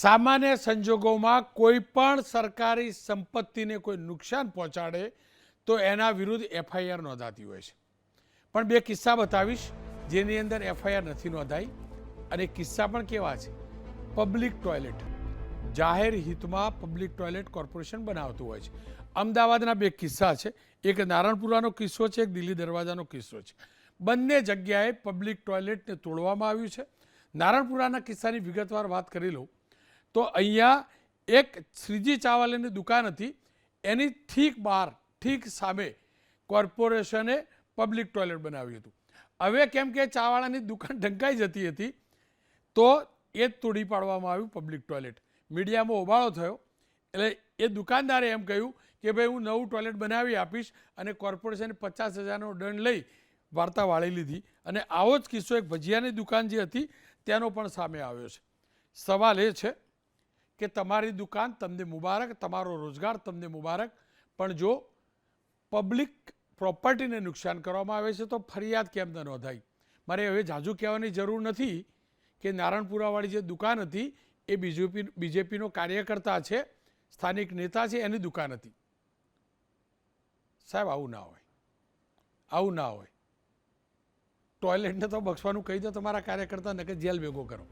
સામાન્ય સંજોગોમાં કોઈ પણ સરકારી સંપત્તિને કોઈ નુકસાન પહોંચાડે તો એના વિરુદ્ધ એફઆઈઆર નોંધાતી હોય છે. પણ બે કિસ્સા બતાવીશ જેની અંદર એફઆઈઆર નથી નોંધાઈ, અને કિસ્સા પણ કેવા છે. પબ્લિક ટોયલેટ, જાહેર હિતમાં પબ્લિક ટોયલેટ કોર્પોરેશન બનાવતું હોય છે. અમદાવાદના બે કિસ્સા છે, એક નારણપુરાનો કિસ્સો છે, એક દિલ્હી દરવાજાનો કિસ્સો છે. બંને જગ્યાએ પબ્લિક ટોયલેટને તોડવામાં આવ્યું છે. નારણપુરાના કિસ્સાની વિગતવાર વાત કરી લઉં તો અહીંયા એક શ્રીજી ચાવલાની દુકાન હતી, એની ઠીક બહાર ઠીક સામે કોર્પોરેશને પબ્લિક ટોયલેટ બનાવ્યું હતું. હવે કેમ કે ચાવાળાની દુકાન ઢંકાઈ જતી હતી તો એ જ તોડી પાડવામાં આવ્યું પબ્લિક ટોયલેટ. મીડિયામાં હોબાળો થયો એટલે એ દુકાનદારે એમ કહ્યું કે ભાઈ હું નવું ટોયલેટ બનાવી આપીશ, અને કોર્પોરેશને 50,000નો દંડ લઈ વાર્તા વાળી લીધી. અને આવો જ કિસ્સો એક ભજીયાની દુકાન જે હતી તેનો પણ સામે આવ્યો છે. સવાલ એ છે કે તમારી દુકાન તમને મુબારક, તમારો રોજગાર તમને મુબારક, પણ જો પબ્લિક પ્રોપર્ટીને નુકસાન કરવામાં આવે છે તો ફરિયાદ કેમ ન નોંધાઈ? મારે હવે ઝાઝું કહેવાની જરૂર નથી કે નારણપુરાવાળી જે દુકાન હતી એ બીજેપીનો કાર્યકર્તા છે, સ્થાનિક નેતા છે, એની દુકાન હતી. સાહેબ આવું ના હોય, આવું ના હોય. ટોયલેટને તો બક્ષવાનું કહી દો તમારા કાર્યકર્તાને કે જેલ ભેગો કરો.